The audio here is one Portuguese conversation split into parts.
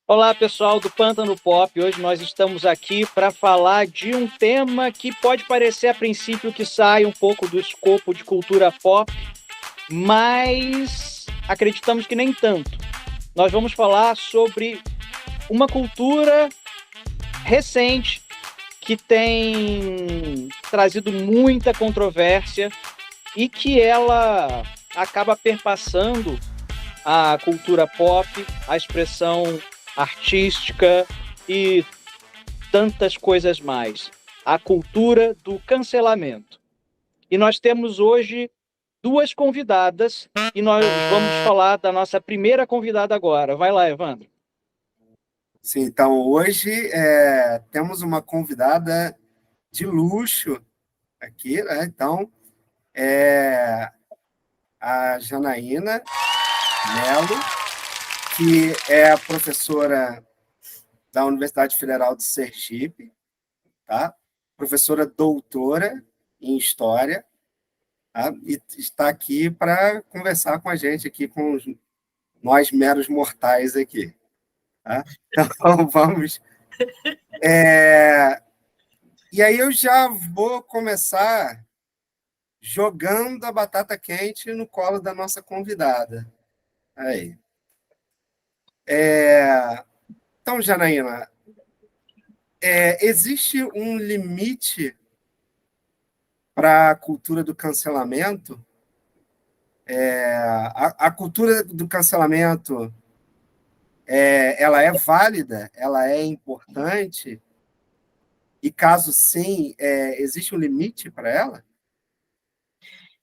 Olá, pessoal do Pântano Pop. Hoje nós estamos aqui para falar de um tema que pode parecer a princípio que sai um pouco do escopo de cultura pop, mas acreditamos que nem tanto. Nós vamos falar sobre uma cultura recente que tem trazido muita controvérsia e que ela acaba perpassando a cultura pop, a expressão artística e tantas coisas mais. A cultura do cancelamento. E nós temos hoje duas convidadas e nós vamos falar da nossa primeira convidada agora. Vai lá, Evandro. Sim, então hoje temos uma convidada de luxo aqui, né? Então, a Janaína Mello, que é a professora da Universidade Federal de Sergipe, tá? Professora doutora em História, tá? E está aqui para conversar com a gente, aqui com nós meros mortais aqui. Tá? Então, vamos... E aí eu já vou começar jogando a batata quente no colo da nossa convidada. Aí. Então, Janaína, existe um limite para a cultura do cancelamento? A cultura do cancelamento, ela é válida? Ela é importante? E, caso sim, existe um limite para ela?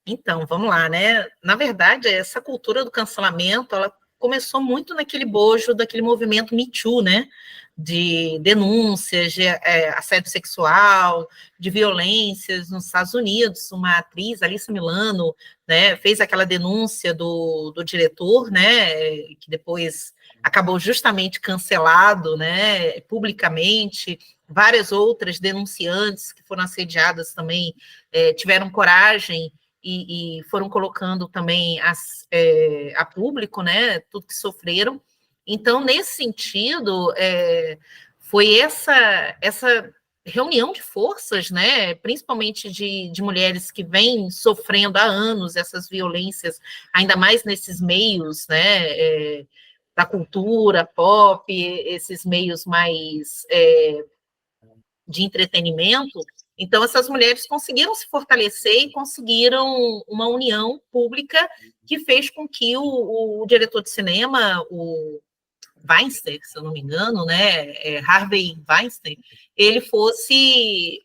Então, vamos lá, né? Na verdade, essa cultura do cancelamento, ela começou muito naquele bojo daquele movimento Me Too, né? De denúncias de assédio sexual, de violências nos Estados Unidos. Uma atriz, Alyssa Milano, né, fez aquela denúncia do diretor, né, que depois acabou justamente cancelado, né, publicamente. Várias outras denunciantes que foram assediadas também tiveram coragem e foram colocando também a público, né, tudo que sofreram. Então, nesse sentido, foi essa reunião de forças, né, principalmente de mulheres que vêm sofrendo há anos essas violências, ainda mais nesses meios, né, da cultura pop, esses meios mais de entretenimento. Então, essas mulheres conseguiram se fortalecer e conseguiram uma união pública que fez com que o diretor de cinema, o Weinstein, se eu não me engano, né, Harvey Weinstein, ele fosse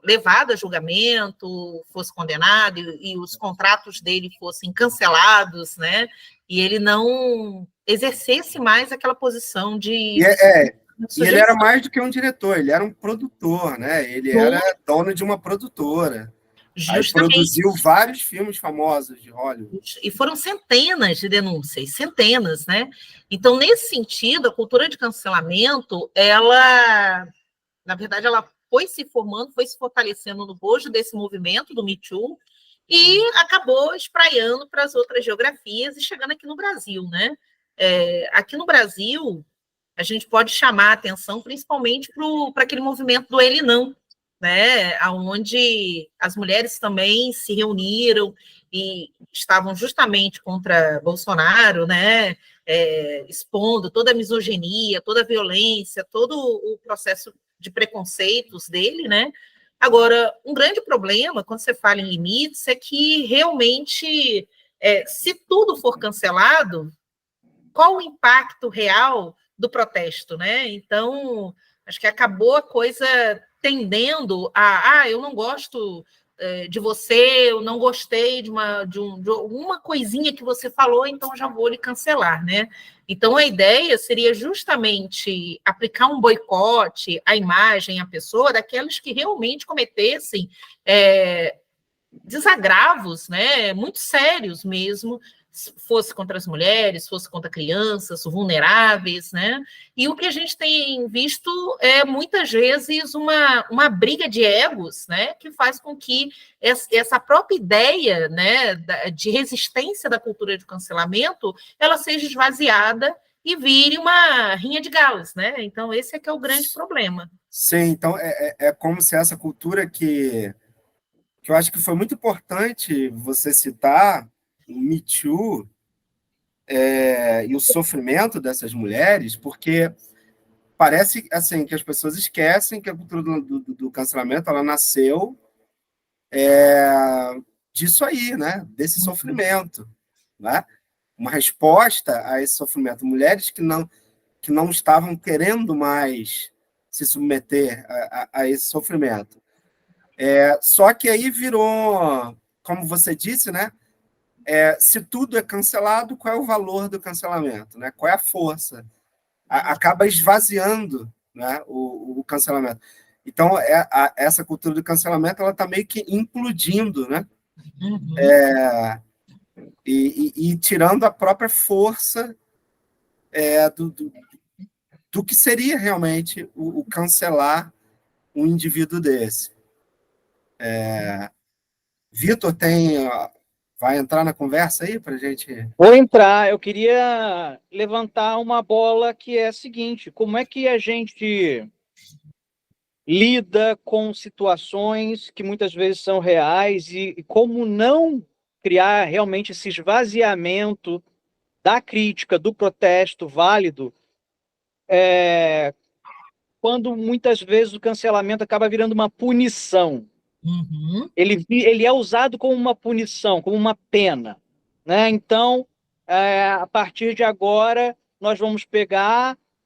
levado a julgamento, fosse condenado e os contratos dele fossem cancelados, né, e ele não exercesse mais aquela posição de... E ele era mais do que um diretor, ele era um produtor, né? Ele era dono de uma produtora. Aí produziu vários filmes famosos de Hollywood. E foram centenas de denúncias, centenas, né? Então, nesse sentido, a cultura de cancelamento, ela, na verdade, ela foi se formando, foi se fortalecendo no bojo desse movimento do Me Too e acabou espraiando para as outras geografias e chegando aqui no Brasil, né? Aqui no Brasil, a gente pode chamar a atenção principalmente para aquele movimento do Ele Não, né, onde as mulheres também se reuniram e estavam justamente contra Bolsonaro, né, expondo toda a misoginia, toda a violência, todo o processo de preconceitos dele, né. Agora, um grande problema, quando você fala em limites, é que realmente, se tudo for cancelado, qual o impacto real do protesto, né? Então, acho que acabou a coisa tendendo eu não gosto de você, eu não gostei de uma coisinha que você falou, então já vou lhe cancelar, né? Então, a ideia seria justamente aplicar um boicote à imagem, à pessoa, daquelas que realmente cometessem desagravos, né, muito sérios mesmo, fosse contra as mulheres, fosse contra crianças vulneráveis, né? E o que a gente tem visto é muitas vezes uma briga de egos, né? Que faz com que essa própria ideia, né, de resistência da cultura de cancelamento, ela seja esvaziada e vire uma rinha de galos, né? Então, esse é que é o grande problema. Sim, então é como se essa cultura que eu acho que foi muito importante você citar, o Me Too, e o sofrimento dessas mulheres, porque parece assim que as pessoas esquecem que a cultura do cancelamento ela nasceu disso aí, né? Desse sofrimento, né? Uma resposta a esse sofrimento. Mulheres que não estavam querendo mais se submeter a esse sofrimento. Só que aí virou, como você disse, né? Se tudo é cancelado, qual é o valor do cancelamento? Né? Qual é a força? Acaba esvaziando, né, o cancelamento. Então, essa cultura do cancelamento ela está meio que implodindo, né? Uhum. E tirando a própria força do que seria realmente o cancelar um indivíduo desse. Vitor vai entrar na conversa aí para a gente... Vou entrar. Eu queria levantar uma bola que é a seguinte: como é que a gente lida com situações que muitas vezes são reais e como não criar realmente esse esvaziamento da crítica, do protesto válido, quando muitas vezes o cancelamento acaba virando uma punição. Uhum. Ele é usado como uma punição, como uma pena, né? Então, a partir de agora, nós vamos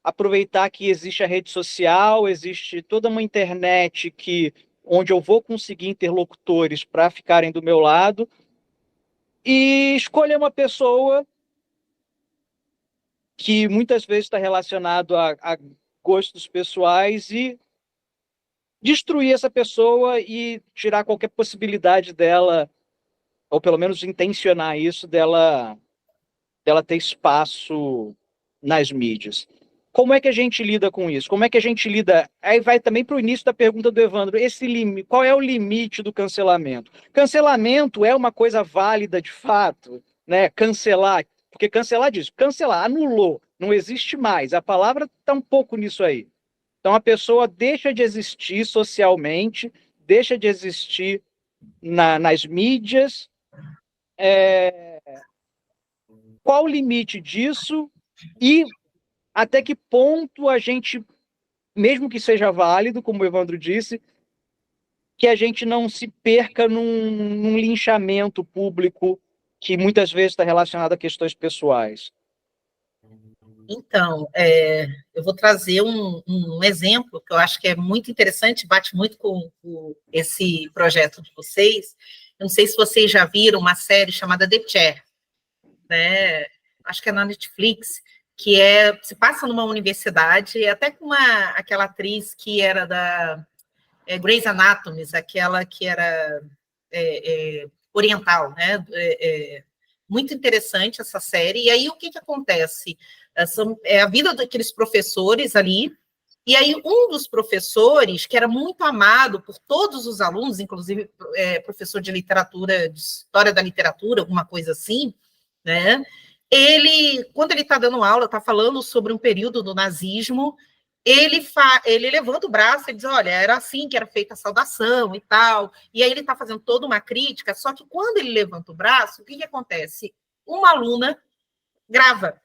aproveitar que existe a rede social, existe toda uma internet onde eu vou conseguir interlocutores para ficarem do meu lado e escolher uma pessoa que muitas vezes está relacionado a gostos pessoais e destruir essa pessoa e tirar qualquer possibilidade dela, ou pelo menos intencionar isso, dela ter espaço nas mídias. Como é que a gente lida com isso? Como é que a gente lida? Aí vai também para o início da pergunta do Evandro. Qual é o limite do cancelamento? Cancelamento é uma coisa válida de fato, né? Cancelar, porque cancelar diz, cancelar, anulou, não existe mais. A palavra está um pouco nisso aí. Então a pessoa deixa de existir socialmente, deixa de existir nas mídias. Qual o limite disso e até que ponto a gente, mesmo que seja válido, como o Evandro disse, que a gente não se perca num linchamento público que muitas vezes está relacionado a questões pessoais? Então, eu vou trazer um exemplo que eu acho que é muito interessante, bate muito com esse projeto de vocês. Eu não sei se vocês já viram uma série chamada The Chair, né? Acho que é na Netflix, que se passa numa universidade, até com aquela atriz que era da Grey's Anatomy, aquela que era oriental, né? Muito interessante essa série. E aí, o que acontece? É a vida daqueles professores ali, e aí um dos professores, que era muito amado por todos os alunos, inclusive professor de literatura, de história da literatura, alguma coisa assim, né? Quando ele está dando aula, está falando sobre um período do nazismo, ele levanta o braço e diz, olha, era assim que era feita a saudação e tal, e aí ele está fazendo toda uma crítica, só que quando ele levanta o braço, o que acontece? Uma aluna grava,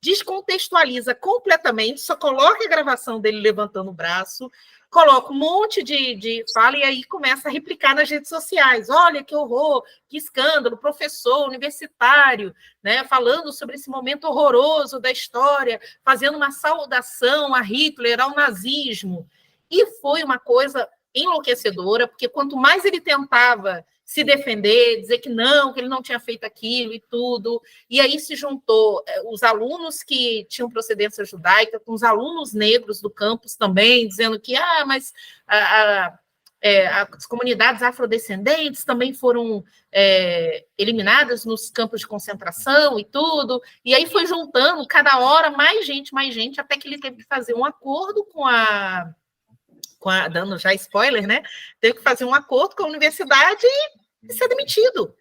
descontextualiza completamente, só coloca a gravação dele levantando o braço, coloca um monte de fala e aí começa a replicar nas redes sociais. Olha que horror, que escândalo, professor universitário, né, falando sobre esse momento horroroso da história, fazendo uma saudação a Hitler, ao nazismo. E foi uma coisa enlouquecedora, porque quanto mais ele tentava se defender, dizer que ele não tinha feito aquilo e tudo. E aí se juntou os alunos que tinham procedência judaica com os alunos negros do campus também, dizendo que, mas as comunidades afrodescendentes também foram eliminadas nos campos de concentração e tudo. E aí foi juntando, cada hora, mais gente, até que ele teve que fazer um acordo dando já spoiler, né? Teve que fazer um acordo com a universidade e ser demitido,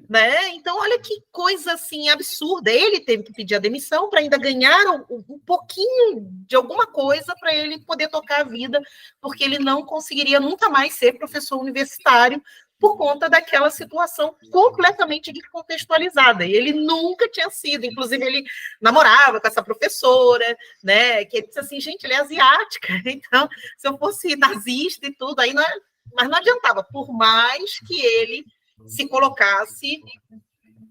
né? Então, olha que coisa assim absurda. Ele teve que pedir a demissão para ainda ganhar um pouquinho de alguma coisa para ele poder tocar a vida, porque ele não conseguiria nunca mais ser professor universitário por conta daquela situação completamente descontextualizada. E ele nunca tinha sido, inclusive ele namorava com essa professora, né? Que ele disse assim, gente, ele é asiática, então se eu fosse nazista e tudo, aí não, mas não adiantava, por mais que ele se colocasse,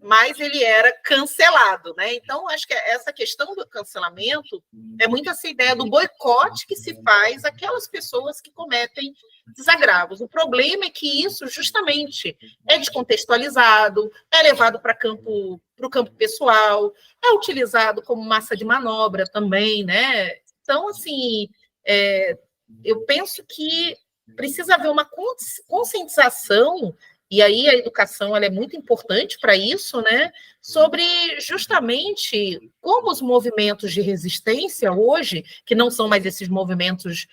mas ele era cancelado, né? Então, acho que essa questão do cancelamento é muito essa ideia do boicote que se faz àquelas pessoas que cometem desagravos. O problema é que isso, justamente, é descontextualizado, é levado para o campo pessoal, é utilizado como massa de manobra também, né? Então, assim, eu penso que precisa haver uma conscientização, e aí a educação ela é muito importante para isso, né? Sobre justamente como os movimentos de resistência hoje, que não são mais esses movimentos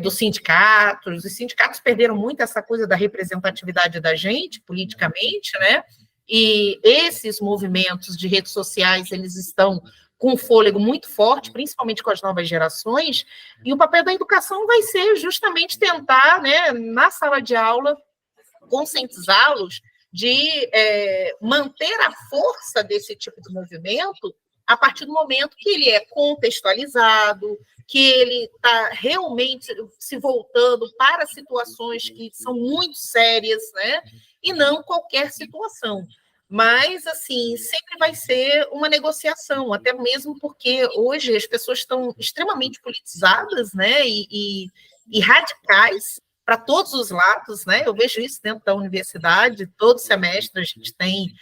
dos sindicatos, os sindicatos perderam muito essa coisa da representatividade da gente politicamente, né? E esses movimentos de redes sociais, eles estão com um fôlego muito forte, principalmente com as novas gerações, e o papel da educação vai ser justamente tentar, né, na sala de aula, conscientizá-los de manter a força desse tipo de movimento a partir do momento que ele é contextualizado, que ele está realmente se voltando para situações que são muito sérias, né? E não qualquer situação. Mas, assim, sempre vai ser uma negociação, até mesmo porque hoje as pessoas estão extremamente politizadas, né? E radicais, para todos os lados, né? Eu vejo isso dentro da universidade, todo semestre a gente tem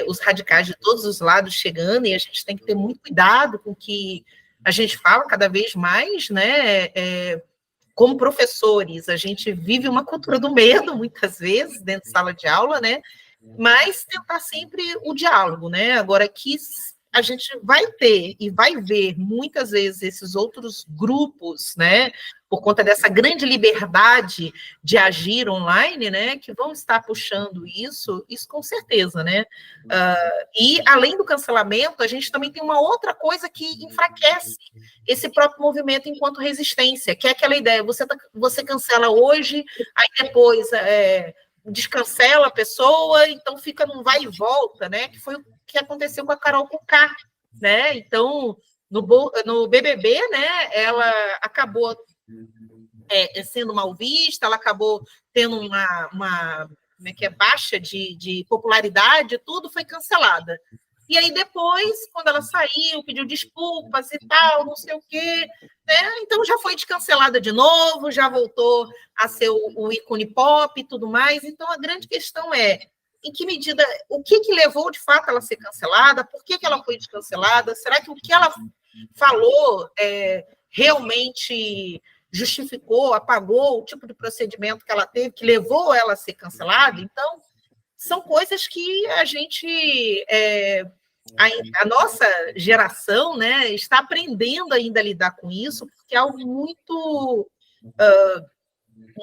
os radicais de todos os lados chegando, e a gente tem que ter muito cuidado com o que a gente fala cada vez mais, né? Como professores, a gente vive uma cultura do medo, muitas vezes, dentro de sala de aula, né? Mas tentar sempre o diálogo, né? Agora, que a gente vai ter e vai ver muitas vezes esses outros grupos, né, por conta dessa grande liberdade de agir online, né, que vão estar puxando isso com certeza, né? E além do cancelamento, a gente também tem uma outra coisa que enfraquece esse próprio movimento enquanto resistência, que é aquela ideia, você cancela hoje, aí depois descancela a pessoa, então fica num vai e volta, né? Que foi o que aconteceu com a Carol Conká, né? Então, no BBB, né? Ela acabou sendo mal vista, ela acabou tendo uma baixa de popularidade, tudo foi cancelada. E aí depois, quando ela saiu, pediu desculpas e tal, não sei o quê, né? Então já foi descancelada de novo, já voltou a ser o ícone pop e tudo mais. Então a grande questão é em que medida, o que levou de fato ela a ser cancelada, por que ela foi descancelada, será que o que ela falou realmente justificou, apagou o tipo de procedimento que ela teve, que levou ela a ser cancelada? Então, são coisas que a gente... a nossa geração, né, está aprendendo ainda a lidar com isso, porque é algo muito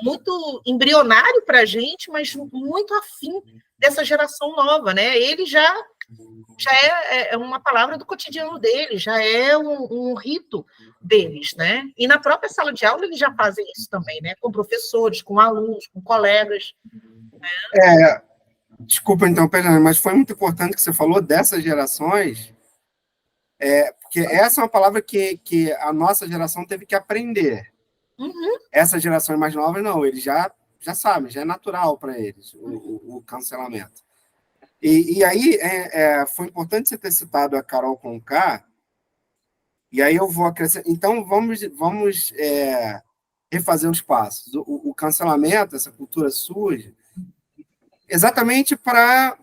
muito embrionário para a gente, mas muito afim dessa geração nova, né? Ele já é uma palavra do cotidiano deles, já é um rito deles, né? E na própria sala de aula eles já fazem isso também, né? Com professores, com alunos, com colegas. Né? Desculpa, então, mas foi muito importante que você falou dessas gerações, porque essa é uma palavra que a nossa geração teve que aprender. Uhum. Essas gerações mais novas, não, eles já sabem, já é natural para eles o cancelamento. E aí, foi importante você ter citado a Carol Conká, e aí eu vou acrescentar. Então, vamos refazer os passos. O cancelamento, essa cultura surge exatamente para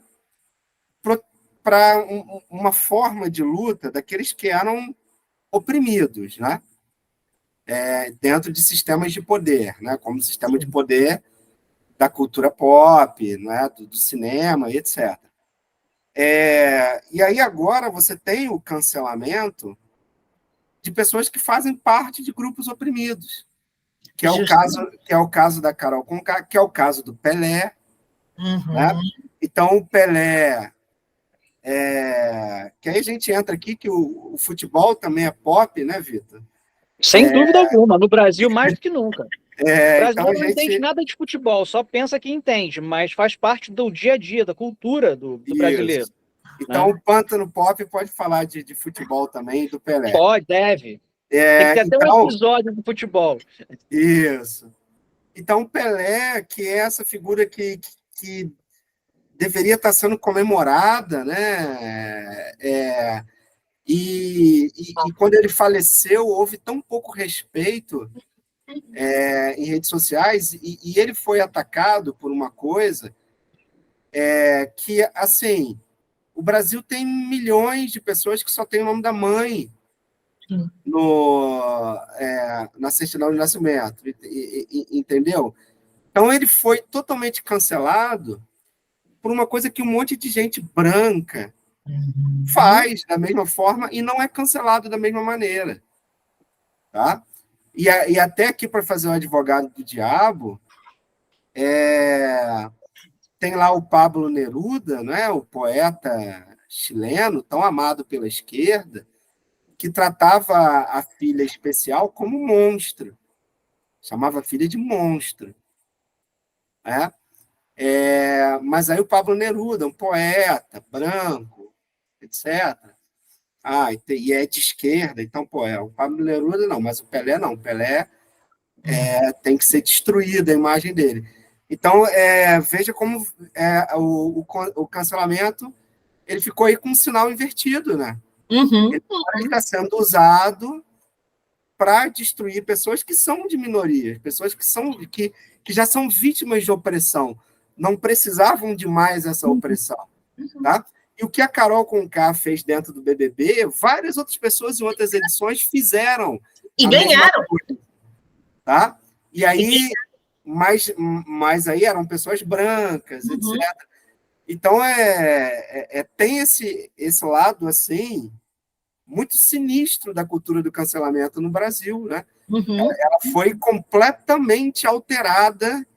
uma forma de luta daqueles que eram oprimidos, né? Dentro de sistemas de poder, né? Como o sistema de poder da cultura pop, né? do cinema, etc. E aí agora você tem o cancelamento de pessoas que fazem parte de grupos oprimidos, que é o caso da Carol Conká, que é o caso do Pelé, uhum. Né? Então, o Pelé, que aí a gente entra aqui que o futebol também é pop, né, Vitor? Sem dúvida alguma, no Brasil mais do que nunca. O Então a brasileiro não entende gente... nada de futebol, só pensa que entende, mas faz parte do dia a dia, da cultura do brasileiro. Isso. Então, o Pântano Pop pode falar de futebol também, do Pelé. Pode, deve. Tem que ter até um episódio de futebol. Isso. Então, o Pelé, que é essa figura que deveria estar sendo comemorada, né? E quando ele faleceu, houve tão pouco respeito em redes sociais, e ele foi atacado por uma coisa que, assim, o Brasil tem milhões de pessoas que só têm o nome da mãe na certidão de nascimento, entendeu? Então, ele foi totalmente cancelado por uma coisa que um monte de gente branca faz da mesma forma e não é cancelado da mesma maneira. Tá? E até aqui, para fazer o advogado do diabo, tem lá o Pablo Neruda, né, o poeta chileno, tão amado pela esquerda, que tratava a filha especial como monstro. Chamava a filha de monstro. Né? Mas aí o Pablo Neruda, um poeta branco, etc., e é de esquerda, então, o Pablo Neruda não, mas o Pelé não. O Pelé tem que ser destruída a imagem dele. Então, veja como o cancelamento ele ficou aí com um sinal invertido, né? Ele está sendo usado para destruir pessoas que são de minoria, pessoas que já são vítimas de opressão, não precisavam de mais essa opressão, tá? E o que a Carol Conká fez dentro do BBB, várias outras pessoas em outras edições fizeram. E ganharam. Coisa, tá? E aí, mas aí eram pessoas brancas, etc. Então, tem esse lado, assim, muito sinistro da cultura do cancelamento no Brasil, né? Ela foi completamente alterada,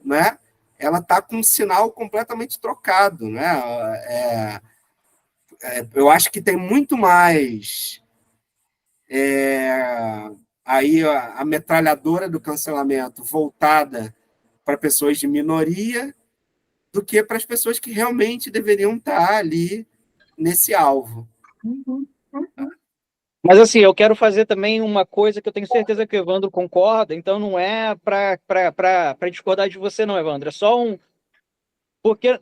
né? Ela está com um sinal completamente trocado, né? Eu acho que tem muito mais aí a metralhadora do cancelamento voltada para pessoas de minoria do que para as pessoas que realmente deveriam estar ali nesse alvo. Mas assim, eu quero fazer também uma coisa que eu tenho certeza que o Evandro concorda, então não é para discordar de você não, Evandro, é só porque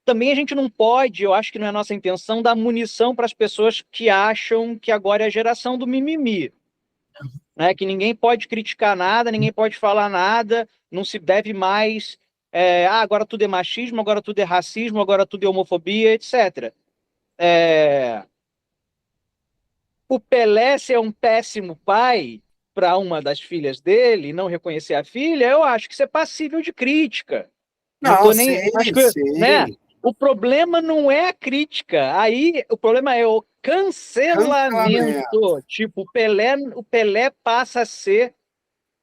também a gente não pode, eu acho que não é a nossa intenção, dar munição para as pessoas que acham que agora é a geração do mimimi. Né? Que ninguém pode criticar nada, ninguém pode falar nada, não se deve mais... agora tudo é machismo, agora tudo é racismo, agora tudo é homofobia, etc. O Pelé ser um péssimo pai para uma das filhas dele, não reconhecer a filha, eu acho que isso é passível de crítica. Não tô nem... acho que, né? O problema não é a crítica, aí o problema é o cancelamento. Tipo, o Pelé passa a ser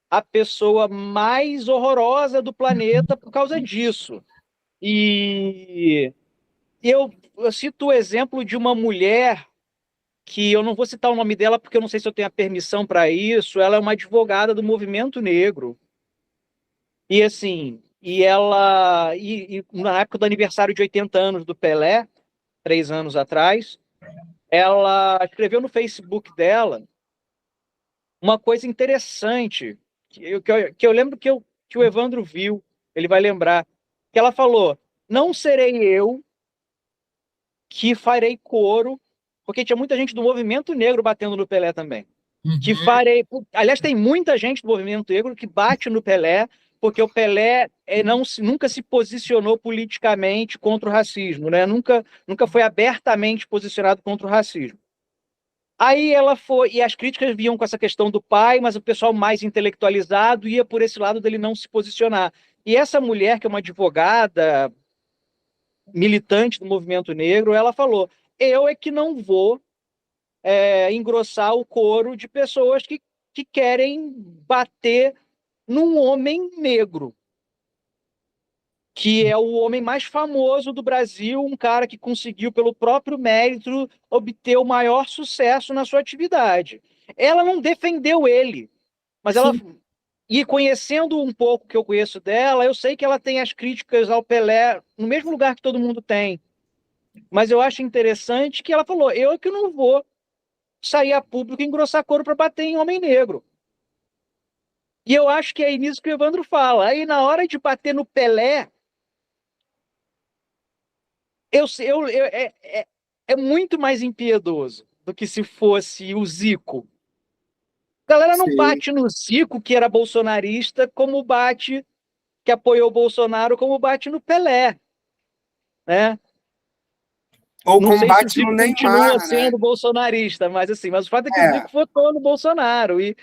a pessoa mais horrorosa do planeta por causa disso. E eu cito o exemplo de uma mulher que eu não vou citar o nome dela porque eu não sei se eu tenho a permissão para isso. Ela é uma advogada do movimento negro. E assim, na época do aniversário de 80 anos do Pelé, 3 anos atrás, ela escreveu no Facebook dela uma coisa interessante, que eu lembro que o Evandro viu, ele vai lembrar, que ela falou: não serei eu que farei coro, porque tinha muita gente do movimento negro batendo no Pelé também. Que farei. Aliás, tem muita gente do movimento negro que bate no Pelé, porque o Pelé nunca se posicionou politicamente contra o racismo, né? Nunca foi abertamente posicionado contra o racismo. Aí ela foi, e as críticas vinham com essa questão do pai, mas o pessoal mais intelectualizado ia por esse lado dele não se posicionar. E essa mulher, que é uma advogada militante do movimento negro, ela falou: eu é que não vou engrossar o coro de pessoas que querem bater num homem negro. que é o homem mais famoso do Brasil, um cara que conseguiu, pelo próprio mérito, obter o maior sucesso na sua atividade. Ela não defendeu ele, mas ela... Sim. E conhecendo um pouco que eu conheço dela, eu sei que ela tem as críticas ao Pelé no mesmo lugar que todo mundo tem. Mas eu acho interessante que ela falou, eu que não vou sair a público e engrossar couro para bater em homem negro. E eu acho que é nisso que o Evandro fala. Aí na hora de bater no Pelé, é muito mais impiedoso do que se fosse o Zico. A galera não Sim. bate no Zico, que era bolsonarista, como bate, que apoiou o Bolsonaro, como bate no Pelé, né? Ou Não sei se o combate no Zico continua Neymar, né? sendo bolsonarista, mas assim, mas o fato é que o É, Zico votou no Bolsonaro e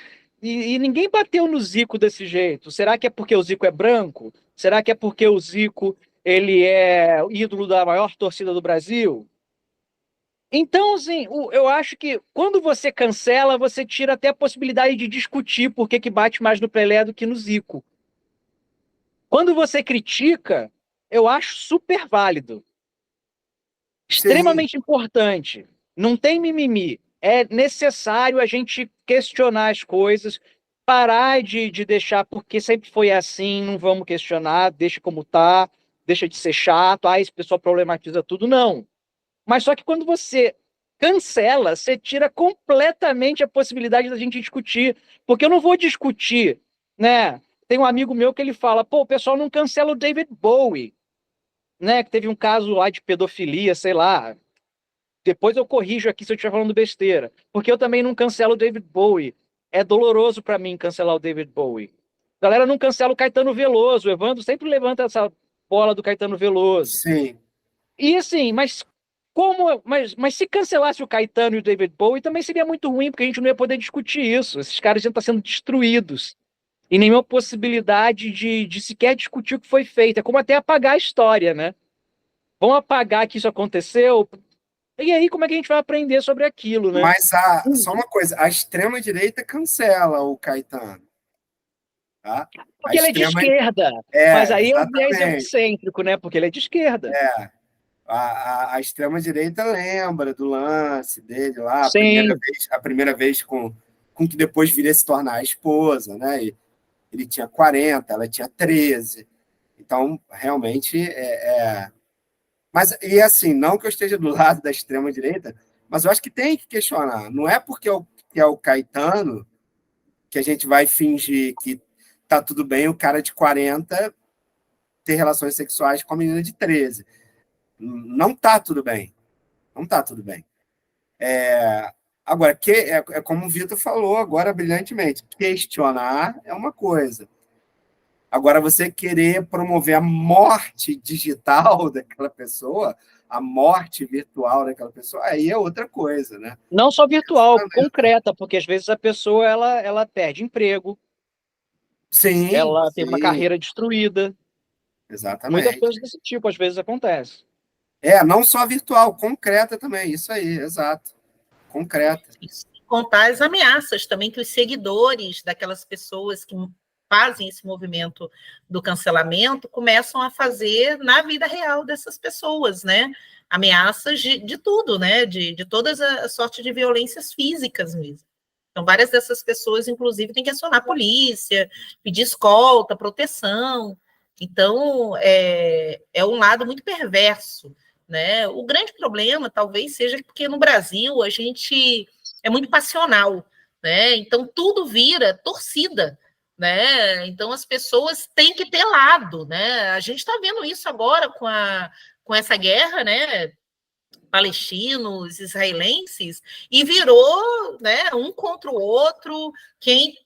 ninguém bateu no Zico desse jeito. Será que é porque o Zico é branco? Será que é porque o Zico ele é ídolo da maior torcida do Brasil? Então, assim, eu acho que quando você cancela, você tira até a possibilidade de discutir por que bate mais no Pelé do que no Zico. Quando você critica, eu acho super válido. sim, Extremamente importante. Não tem mimimi. É necessário a gente questionar as coisas, parar de deixar porque sempre foi assim, não vamos questionar, deixa como tá, deixa de ser chato, esse pessoal problematiza tudo. Não. Mas só que quando você cancela, você tira completamente a possibilidade da gente discutir. Porque eu não vou discutir, né? Tem um amigo meu que ele fala, pô, o pessoal não cancela o David Bowie, né? Que teve um caso lá de pedofilia, sei lá. Depois eu corrijo aqui se eu estiver falando besteira. Porque eu também não cancelo o David Bowie. É doloroso para mim cancelar o David Bowie. A galera não cancela o Caetano Veloso. O Evandro sempre levanta essa bola do Caetano Veloso. sim. E assim, mas se cancelasse o Caetano e o David Bowie, também seria muito ruim, porque a gente não ia poder discutir isso. Esses caras iam estar sendo destruídos. E nenhuma possibilidade de sequer discutir o que foi feito. É como até apagar a história, né? Vão apagar que isso aconteceu. E aí, como é que a gente vai aprender sobre aquilo, né? Mas só uma coisa, a extrema-direita cancela o Caetano. Tá? A Porque ele é de extrema. esquerda. Mas aí é o viés Exatamente. egocêntrico, né? Porque ele é de esquerda. A extrema-direita lembra do lance dele lá, Sim. a primeira vez com que depois viria a se tornar a esposa, né? E ele tinha 40, ela tinha 13. Então, realmente, Mas, e assim, não que eu esteja do lado da extrema-direita, mas eu acho que tem que questionar. Não é porque é o Caetano que a gente vai fingir que tá tudo bem o cara de 40 ter relações sexuais com a menina de 13. Não tá tudo bem. Não tá tudo bem. Agora, é como o Vitor falou agora brilhantemente, questionar é uma coisa. Agora, você querer promover a morte digital daquela pessoa, a morte virtual daquela pessoa, aí é outra coisa, né? Não só virtual, concreta, porque às vezes a pessoa ela perde emprego, Sim, ela tem uma sim, carreira destruída. Muitas exatamente. coisas desse tipo às vezes acontece. Não só virtual, concreta também, isso aí, exato. Concreta. Isso. Contar as ameaças também que os seguidores daquelas pessoas que fazem esse movimento do cancelamento começam a fazer na vida real dessas pessoas, né? Ameaças de tudo, né? De todas as sortes de violências físicas mesmo. Então, várias dessas pessoas, inclusive, têm que acionar a polícia, pedir escolta, proteção. Então, é um lado muito perverso, né? O grande problema, talvez, seja porque no Brasil a gente é muito passional, né? Então, tudo vira torcida, né? Então, as pessoas têm que ter lado, né? A gente está vendo isso agora com essa guerra, né? Palestinos, israelenses, e virou, né, um contra o outro, quem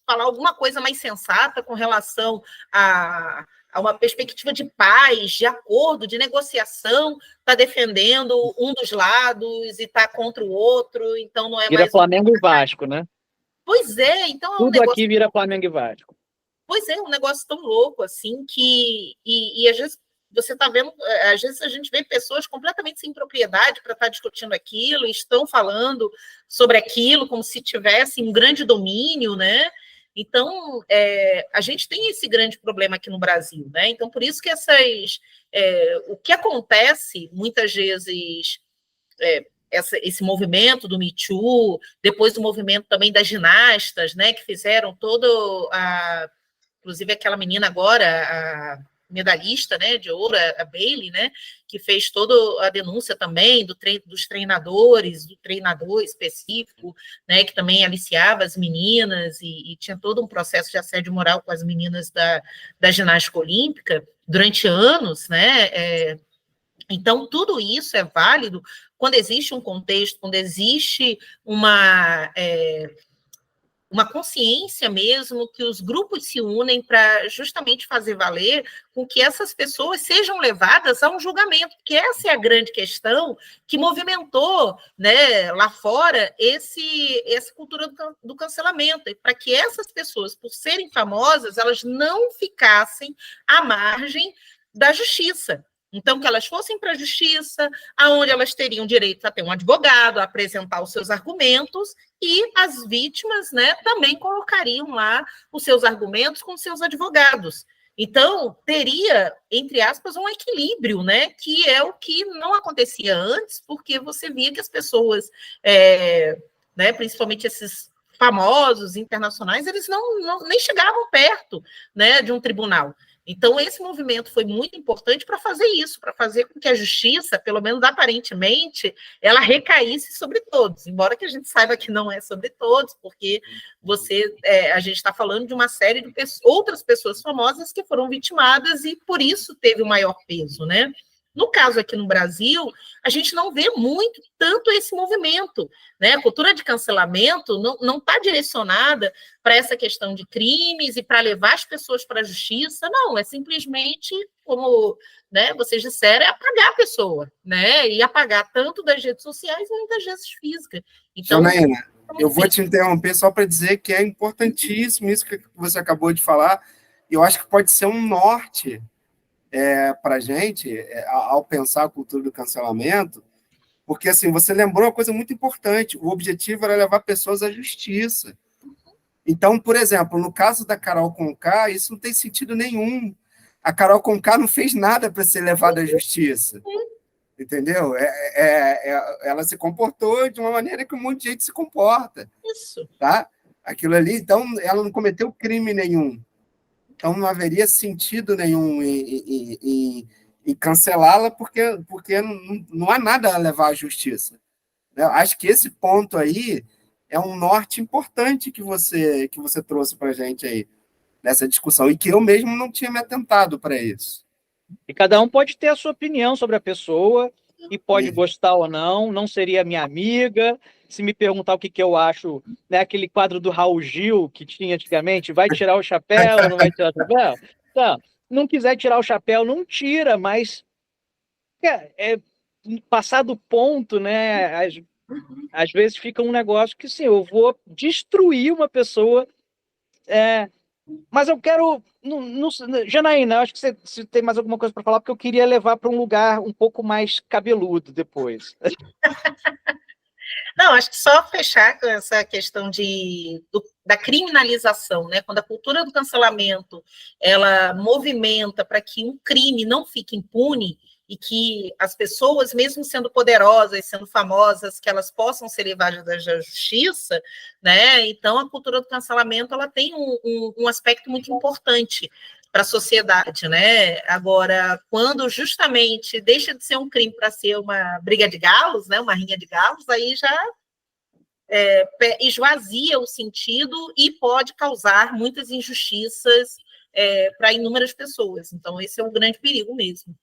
falar alguma coisa mais sensata com relação a uma perspectiva de paz, de acordo, de negociação, está defendendo um dos lados e está contra o outro, então não é Vira mais... Flamengo e Vasco, né? Pois é, então é um Tudo negócio... aqui vira Flamengo e Vasco. Pois é, um negócio tão louco, assim, que... E às vezes você está vendo, às vezes a gente vê pessoas completamente sem propriedade para estar discutindo aquilo, estão falando sobre aquilo como se tivesse um grande domínio, né? Então, a gente tem esse grande problema aqui no Brasil, né? Então, por isso que o que acontece, muitas vezes, esse movimento do Me Too, depois do movimento também das ginastas, né, que fizeram inclusive aquela menina agora, a medalhista, né, de ouro, a Bailey, né, que fez toda a denúncia também dos treinadores, do treinador específico, né, que também aliciava as meninas e tinha todo um processo de assédio moral com as meninas da ginástica olímpica durante anos, né. Então, tudo isso é válido quando existe um contexto, quando existe uma consciência mesmo, que os grupos se unem para justamente fazer valer com que essas pessoas sejam levadas a um julgamento, porque essa é a grande questão que movimentou, né, lá fora essa cultura do cancelamento, e para que essas pessoas, por serem famosas, elas não ficassem à margem da justiça. Então, que elas fossem para a justiça, aonde elas teriam direito a ter um advogado, a apresentar os seus argumentos, e as vítimas, né, também colocariam lá os seus argumentos com seus advogados. Então, teria, entre aspas, um equilíbrio, né, que é o que não acontecia antes, porque você via que as pessoas, né, principalmente esses famosos internacionais, eles nem chegavam perto, né, de um tribunal. Então, esse movimento foi muito importante para fazer isso, para fazer com que a justiça, pelo menos aparentemente, ela recaísse sobre todos, embora que a gente saiba que não é sobre todos, porque a gente está falando de uma série de outras pessoas famosas que foram vitimadas e, por isso, teve o maior peso, né? No caso aqui no Brasil, a gente não vê tanto esse movimento, né? A cultura de cancelamento não está direcionada para essa questão de crimes e para levar as pessoas para a justiça, não, é simplesmente, como, né, vocês disseram, é apagar a pessoa, né? E apagar tanto das redes sociais, muitas vezes física. Então, Janaína, eu vou te interromper só para dizer que é importantíssimo isso que você acabou de falar, e eu acho que pode ser um norte para a gente, ao pensar a cultura do cancelamento, porque, assim, você lembrou uma coisa muito importante, o objetivo era levar pessoas à justiça. Então, por exemplo, no caso da Carol Conká, isso não tem sentido nenhum. A Carol Conká não fez nada para ser levada à justiça, entendeu? Ela se comportou de uma maneira que um monte de gente se comporta. Isso. Tá? Aquilo ali, então, ela não cometeu crime nenhum. Então, não haveria sentido nenhum em cancelá-la, porque não há nada a levar à justiça. Eu acho que esse ponto aí é um norte importante que você trouxe para a gente aí, nessa discussão, e que eu mesmo não tinha me atentado para isso. E cada um pode ter a sua opinião sobre a pessoa, e pode gostar ou não seria minha amiga. Se me perguntar o que eu acho, né, aquele quadro do Raul Gil que tinha antigamente, vai tirar o chapéu, não vai tirar o chapéu? Então, não quiser tirar o chapéu, não tira, mas passar do ponto, né, às vezes fica um negócio que, sim, eu vou destruir uma pessoa, mas eu quero... Janaína, acho que você tem mais alguma coisa para falar, porque eu queria levar para um lugar um pouco mais cabeludo depois. Não, acho que só fechar com essa questão da criminalização, né? Quando a cultura do cancelamento ela movimenta para que um crime não fique impune e que as pessoas, mesmo sendo poderosas, sendo famosas, que elas possam ser levadas à justiça, né? Então, a cultura do cancelamento ela tem um aspecto muito importante para a sociedade, né? Agora, quando justamente deixa de ser um crime para ser uma briga de galos, né? Uma rinha de galos, aí já esvazia o sentido e pode causar muitas injustiças para inúmeras pessoas. Então, esse é um grande perigo mesmo.